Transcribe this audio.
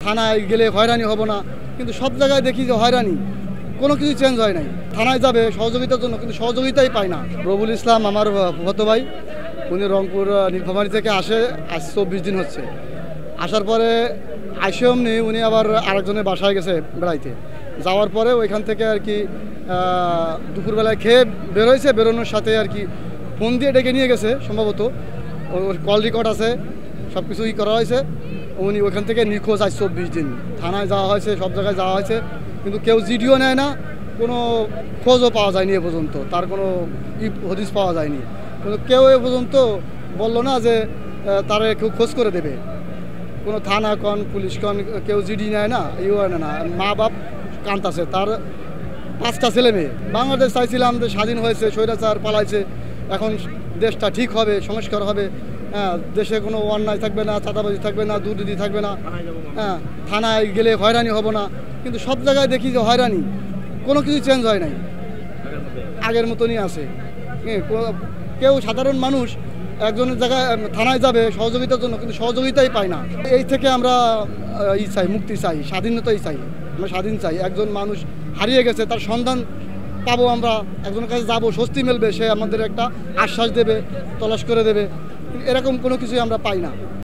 থানায় গেলে হয়রানি হব না, কিন্তু সব জায়গায় দেখি যে হয়রানি, কোনো কিছু চেঞ্জ হয় নাই। থানায় যাবে সহযোগিতার জন্য, কিন্তু সহযোগিতাই পায় না। রবুল ইসলাম আমার ফুফাতো ভাই, উনি রংপুর নীলফামারী থেকে আসে, আজ 24 দিন হচ্ছে। আসার পরে আইসেমনি উনি আবার আরেকজনের বাসায় গেছে বেড়াইতে, যাওয়ার পরে ওইখান থেকে আর কি দুপুরবেলায় খেয়ে বেরোয়ছে, বেরোনোর সাথে আর কি ফোন দিয়ে ডেকে নিয়ে গেছে সম্ভবত, ওর কল রেকর্ড আছে, সব কিছুই করা হয়েছে। উনি ওইখান থেকে নিখোঁজ আজ 24 দিন। থানায় যাওয়া হয়েছে, সব জায়গায় যাওয়া হয়েছে, কিন্তু কেউ জিডিও নেয় না, কোনো খোঁজও পাওয়া যায়নি এ পর্যন্ত, তার কোনো হদিস পাওয়া যায়নি। কিন্তু কেউ এ পর্যন্ত বললো না যে তারা কেউ খোঁজ করে দেবে। কোনো থানা কন, পুলিশ কন, কেউ জিডি নেয় না, ইউ আনে না। মা বাপ কান্তাছে, তার 5টা ছেলে মেয়ে। বাংলাদেশ চাইছিলাম যে স্বাধীন হয়েছে, স্বৈরাচার পালাইছে, এখন দেশটা ঠিক হবে, সংস্কার হবে, হ্যাঁ, দেশে কোনো অন্যায় থাকবে না, চাঁদাবাজি থাকবে না, দুর্নীতি থাকবে না, হ্যাঁ, থানায় গেলে হয়রানি হব না, কিন্তু সব জায়গায় দেখি যে হয়রানি, কোনো কিছু চেঞ্জ হয় নাই, আগের মতনই আছে। কেউ সাধারণ মানুষ একজনের জায়গায় থানায় যাবে সহযোগিতার জন্য, কিন্তু সহযোগিতাই পায় না। এই থেকে আমরা চাই, মুক্তি চাই, স্বাধীনতাই চাই, আমরা স্বাধীন চাই। একজন মানুষ হারিয়ে গেছে, তার সন্ধান পাবো, আমরা একজনের কাছে যাবো, স্বস্তি মিলবে, সে আমাদের একটা আশ্বাস দেবে, তলাশ করে দেবে, এরকম কোনো কিছুই আমরা পাই না।